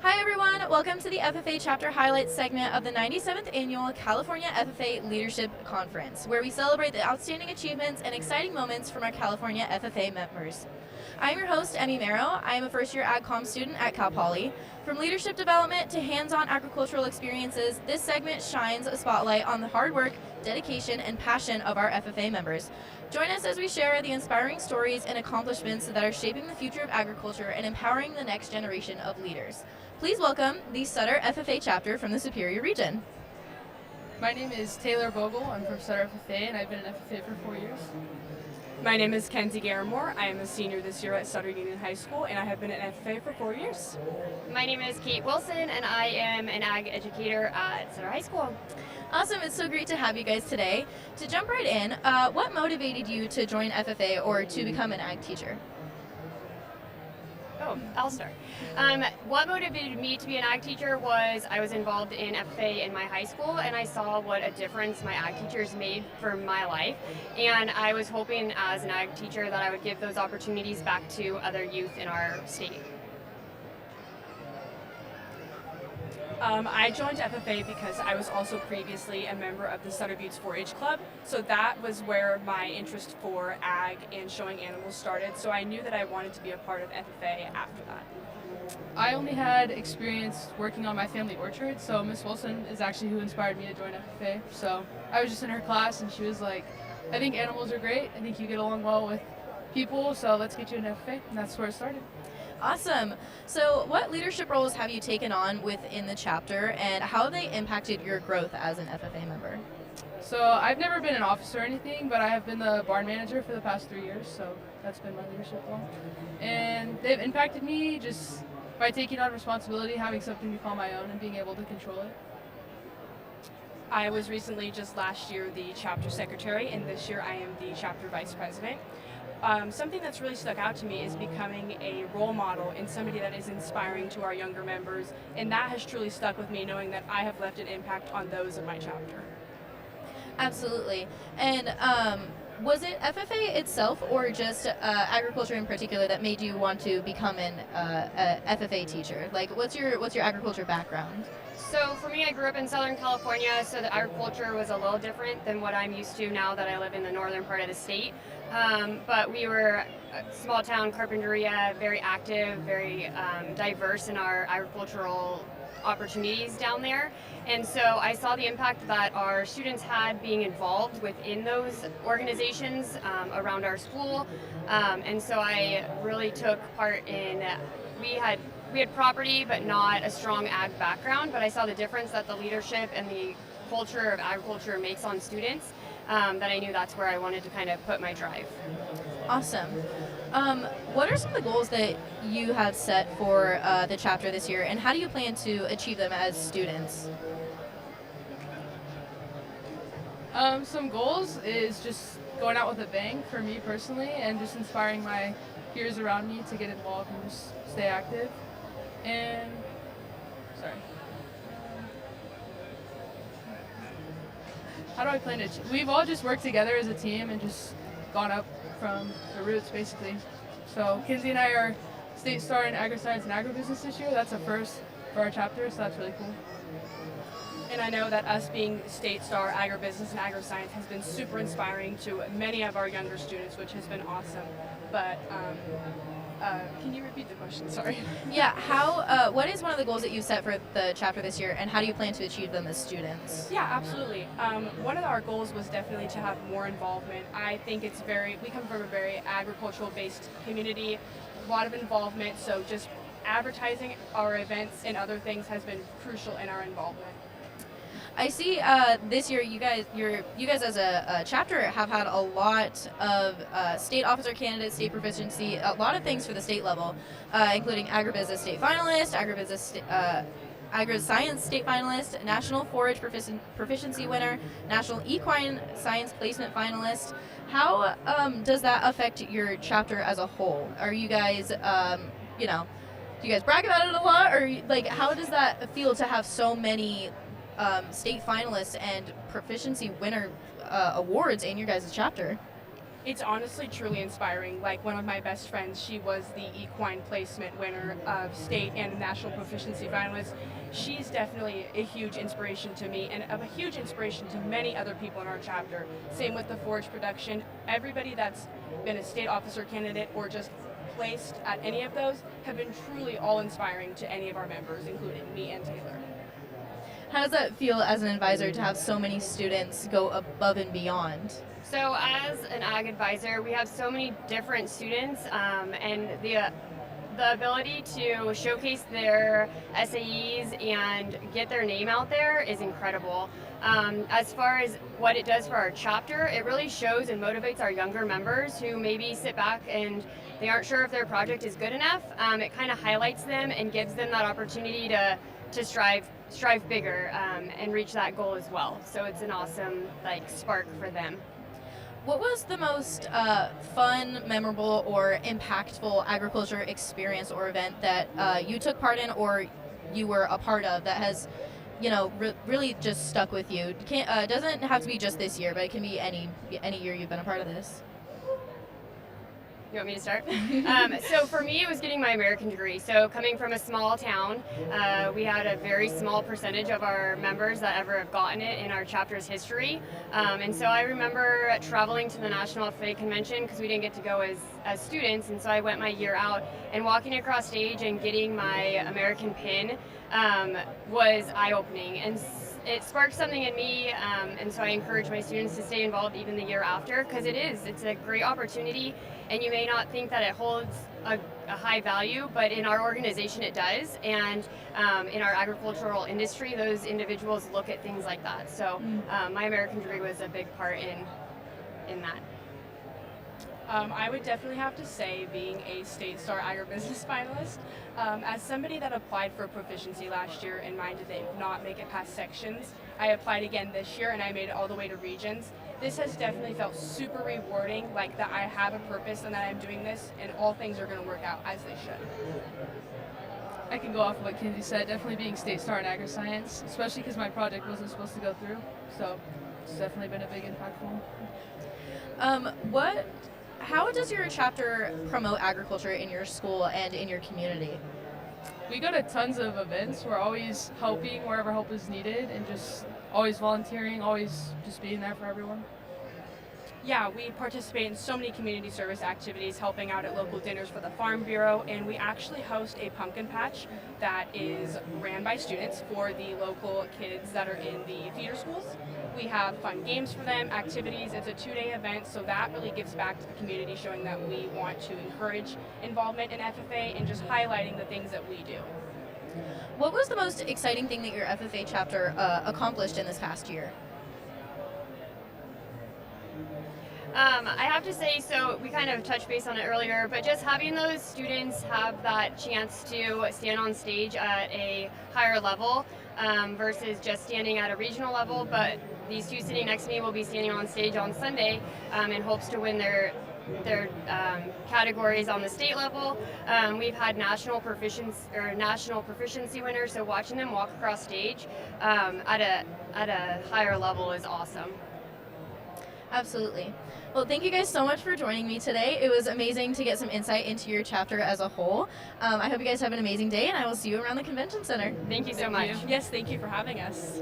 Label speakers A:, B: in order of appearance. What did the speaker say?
A: Hi everyone, welcome to the FFA Chapter Highlights segment of the 97th Annual California FFA Leadership Conference, where we celebrate the outstanding achievements and exciting moments from our California FFA members. I'm your host, Emmy Merrow. I am a first-year AgCom student at Cal Poly. From leadership development to hands-on agricultural experiences, this segment shines a spotlight on the hard work, dedication, and passion of our FFA members. Join us as we share the inspiring stories and accomplishments that are shaping the future of agriculture and empowering the next generation of leaders. Please welcome the Sutter FFA Chapter from the Superior Region.
B: My name is Taylor Bogle. I'm from Sutter FFA, and I've been an FFA for 4 years.
C: My name is Kenzie Garamore. I am a senior this year at Sutter Union High School, and I have been an FFA for 4 years.
D: My name is Kate Wilson, and I am an ag educator at Sutter High School.
A: Awesome, it's so great to have you guys today. To jump right in, what motivated you to join FFA or to become an ag teacher?
D: I'll start. What motivated me to be an ag teacher was I was involved in FFA in my high school, and I saw what a difference my ag teachers made for my life. And I was hoping as an ag teacher that I would give those opportunities back to other youth in our state.
C: I joined FFA because I was also previously a member of the Sutter Buttes 4-H Club, so that was where my interest for ag and showing animals started, so I knew that I wanted to be a part of FFA after that.
B: I only had experience working on my family orchard, so Miss Wilson is actually who inspired me to join FFA. So I was just in her class, and she was like, I think animals are great, I think you get along well with people, so let's get you an FFA, and that's where it started.
A: Awesome. So what leadership roles have you taken on within the chapter, and how have they impacted your growth as an FFA member?
B: So I've never been an officer or anything, but I have been the barn manager for the past 3 years, so that's been my leadership role. And they've impacted me just by taking on responsibility, having something to call my own, and being able to control it.
C: I was recently, just last year, the chapter secretary, and this year I am the chapter vice president. Something that's really stuck out to me is becoming a role model and somebody that is inspiring to our younger members, and that has truly stuck with me, knowing that I have left an impact on those in my chapter.
A: Absolutely. And was it FFA itself or just agriculture in particular that made you want to become an FFA teacher? Like, what's your agriculture background?
D: So for me, I grew up in Southern California, so the agriculture was a little different than what I'm used to now that I live in the northern part of the state. But we were a small town carpinteria, very active, very diverse in our agricultural opportunities down there. And so I saw the impact that our students had being involved within those organizations around our school. And so I really took part in, we had property but not a strong ag background, but I saw the difference that the leadership and the culture of agriculture makes on students, that I knew that's where I wanted to kind of put my drive.
A: Awesome. What are some of the goals that you have set for the chapter this year, and how do you plan to achieve them as students?
B: Some goals is just going out with a bang for me personally, and just inspiring my peers around me to get involved and just stay active. And how do I plan to we've all just worked together as a team and just gone up from the roots basically. So Kinsey and I are state star in agri-science and agribusiness this year. That's a first for our chapter, so that's really cool.
C: And I know that us being state star agribusiness and agri-science has been super inspiring to many of our younger students, which has been awesome. But can you repeat the question? Sorry.
A: Yeah, what is one of the goals that you set for the chapter this year, and how do you plan to achieve them as students?
C: Yeah, absolutely. One of our goals was definitely to have more involvement. I think we come from a very agricultural-based community, a lot of involvement, so just advertising our events and other things has been crucial in our involvement.
A: I see this year you guys as a chapter have had a lot of state officer candidates, state proficiency, a lot of things for the state level, including agribusiness state finalist, agri-science state finalist, national forage proficiency winner, national equine science placement finalist. How does that affect your chapter as a whole? Are you guys, do you guys brag about it a lot, or like how does that feel to have so many state finalists and proficiency winner awards in your guys' chapter?
C: It's honestly truly inspiring. Like one of my best friends, she was the equine placement winner of state and national proficiency finalists. She's definitely a huge inspiration to me and a huge inspiration to many other people in our chapter. Same with the forage production. Everybody that's been a state officer candidate or just placed at any of those have been truly all inspiring to any of our members, including me and Taylor.
A: How does that feel as an advisor to have so many students go above and beyond?
D: So as an ag advisor, we have so many different students, and the ability to showcase their SAEs and get their name out there is incredible. As far as what it does for our chapter, it really shows and motivates our younger members who maybe sit back and they aren't sure if their project is good enough. It kind of highlights them and gives them that opportunity to strive bigger and reach that goal as well. So it's an awesome spark for them.
A: What was the most fun, memorable, or impactful agriculture experience or event that you took part in or you were a part of that has, really just stuck with you? It doesn't have to be just this year, but it can be any year you've been a part of this.
D: You want me to start? So for me, it was getting my American degree. So coming from a small town, we had a very small percentage of our members that ever have gotten it in our chapter's history. And so I remember traveling to the National FFA Convention because we didn't get to go as students. And so I went my year out, and walking across stage and getting my American pin was eye-opening. And it sparked something in me, and so I encourage my students to stay involved even the year after, because it's a great opportunity, and you may not think that it holds a high value, but in our organization it does, and in our agricultural industry, those individuals look at things like that. So my American degree was a big part in that.
C: I would definitely have to say being a State Star Agribusiness finalist, as somebody that applied for proficiency last year and mine did not make it past sections, I applied again this year and I made it all the way to regions. This has definitely felt super rewarding, like that I have a purpose and that I'm doing this and all things are going to work out as they should.
B: I can go off of what Kinsey said, definitely being State Star in agri-science, especially because my project wasn't supposed to go through, so it's definitely been a big impactful.
A: How does your chapter promote agriculture in your school and in your community?
B: We go to tons of events. We're always helping wherever help is needed and just always volunteering, always just being there for everyone.
C: Yeah, we participate in so many community service activities, helping out at local dinners for the Farm Bureau, and we actually host a pumpkin patch that is ran by students for the local kids that are in the feeder schools. We have fun games for them, activities. It's a 2-day event, so that really gives back to the community, showing that we want to encourage involvement in FFA and just highlighting the things that we do.
A: What was the most exciting thing that your FFA chapter accomplished in this past year?
D: I have to say, so we kind of touched base on it earlier, but just having those students have that chance to stand on stage at a higher level versus just standing at a regional level, but these two sitting next to me will be standing on stage on Sunday in hopes to win their categories on the state level. We've had national proficiency winners, so watching them walk across stage at a higher level is awesome.
A: Absolutely. Well, thank you guys so much for joining me today. It was amazing to get some insight into your chapter as a whole. I hope you guys have an amazing day, and I will see you around the convention center.
D: Thank you so much.
C: Yes, thank you for having us.